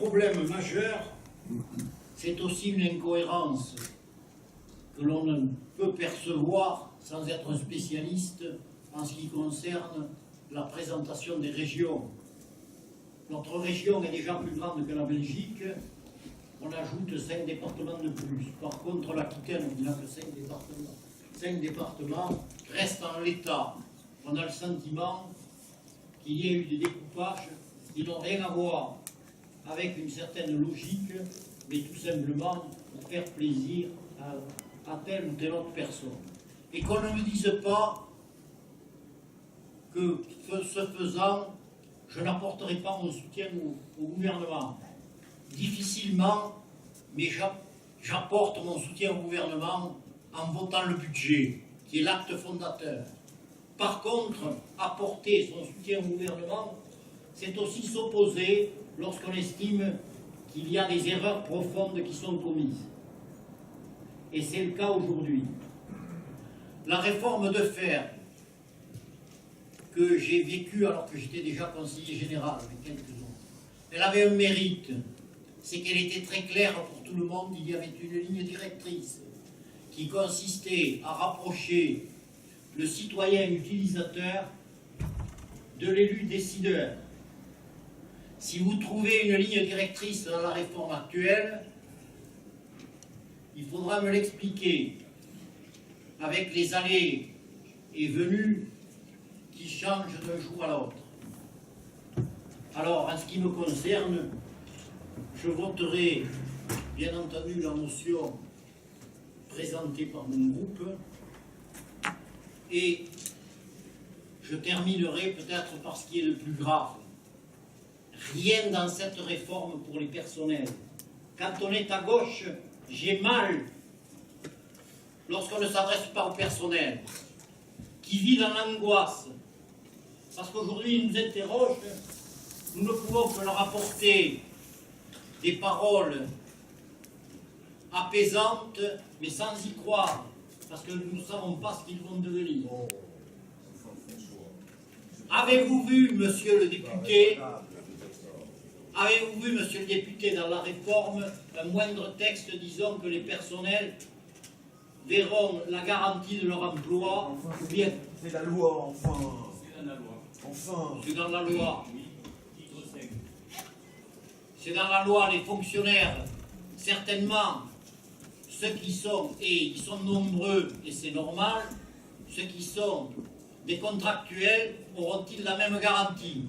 problème majeur, c'est aussi une incohérence que l'on ne peut percevoir sans être un spécialiste en ce qui concerne la présentation des régions. Notre région est déjà plus grande que la Belgique, on ajoute 5 départements de plus. Par contre, l'Aquitaine, il n'a que 5 départements. 5 départements restent en l'état. On a le sentiment qu'il y a eu des découpages qui n'ont rien à voir avec une certaine logique, mais tout simplement pour faire plaisir à telle ou telle autre personne. Et qu'on ne me dise pas que, ce faisant, je n'apporterai pas mon soutien au gouvernement. Difficilement, mais j'apporte mon soutien au gouvernement en votant le budget, qui est l'acte fondateur. Par contre, apporter son soutien au gouvernement, c'est aussi s'opposer lorsqu'on estime qu'il y a des erreurs profondes qui sont commises. Et c'est le cas aujourd'hui. La réforme de fer que j'ai vécue alors que j'étais déjà conseiller général avec quelques autres, elle avait un mérite, c'est qu'elle était très claire pour tout le monde. Il y avait une ligne directrice qui consistait à rapprocher le citoyen utilisateur de l'élu décideur. Si vous trouvez une ligne directrice dans la réforme actuelle, il faudra me l'expliquer avec les allées et venues qui changent d'un jour à l'autre. Alors, en ce qui me concerne, je voterai bien entendu la motion présentée par mon groupe et je terminerai peut-être par ce qui est le plus grave. Rien dans cette réforme pour les personnels. Quand on est à gauche, j'ai mal lorsqu'on ne s'adresse pas au personnel, qui vit dans l'angoisse. Parce qu'aujourd'hui, ils nous interrogent, nous ne pouvons que leur apporter des paroles apaisantes, mais sans y croire, parce que nous ne savons pas ce qu'ils vont devenir. Avez-vous vu, monsieur le député, dans la réforme, un moindre texte disant que les personnels verront la garantie de leur emploi, ou bien... C'est la loi, enfin. C'est dans la loi. Enfin. C'est dans la loi. Titre 5. C'est dans la loi, les fonctionnaires, certainement, ceux qui sont, et ils sont nombreux, et c'est normal, ceux qui sont des contractuels auront-ils la même garantie?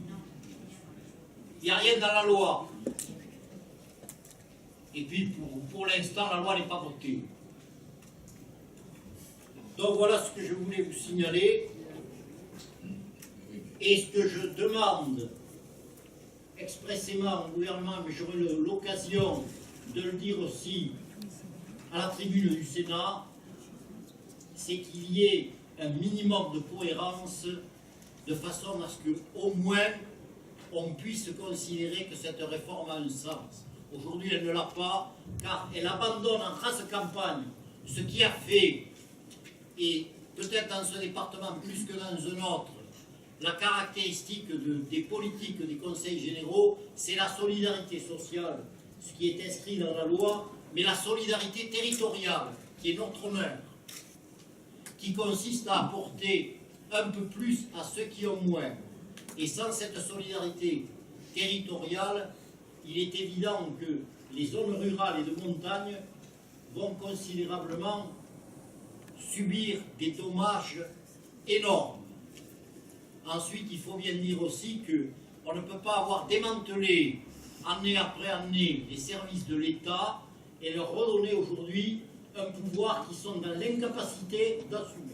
Il n'y a rien dans la loi. Et puis, pour l'instant, la loi n'est pas votée. Donc voilà ce que je voulais vous signaler. Et ce que je demande expressément au gouvernement, mais j'aurai l'occasion de le dire aussi à la tribune du Sénat, c'est qu'il y ait un minimum de cohérence de façon à ce qu'au moins on puisse considérer que cette réforme a un sens. Aujourd'hui, elle ne l'a pas, car elle abandonne en race campagne ce qui a fait, et peut-être dans ce département plus que dans un autre, la caractéristique des politiques des conseils généraux, c'est la solidarité sociale, ce qui est inscrit dans la loi, mais la solidarité territoriale, qui est notre honneur, qui consiste à apporter un peu plus à ceux qui ont moins. Et sans cette solidarité territoriale, il est évident que les zones rurales et de montagne vont considérablement subir des dommages énormes. Ensuite, il faut bien dire aussi qu'on ne peut pas avoir démantelé année après année les services de l'État et leur redonner aujourd'hui un pouvoir qui sont dans l'incapacité d'assumer.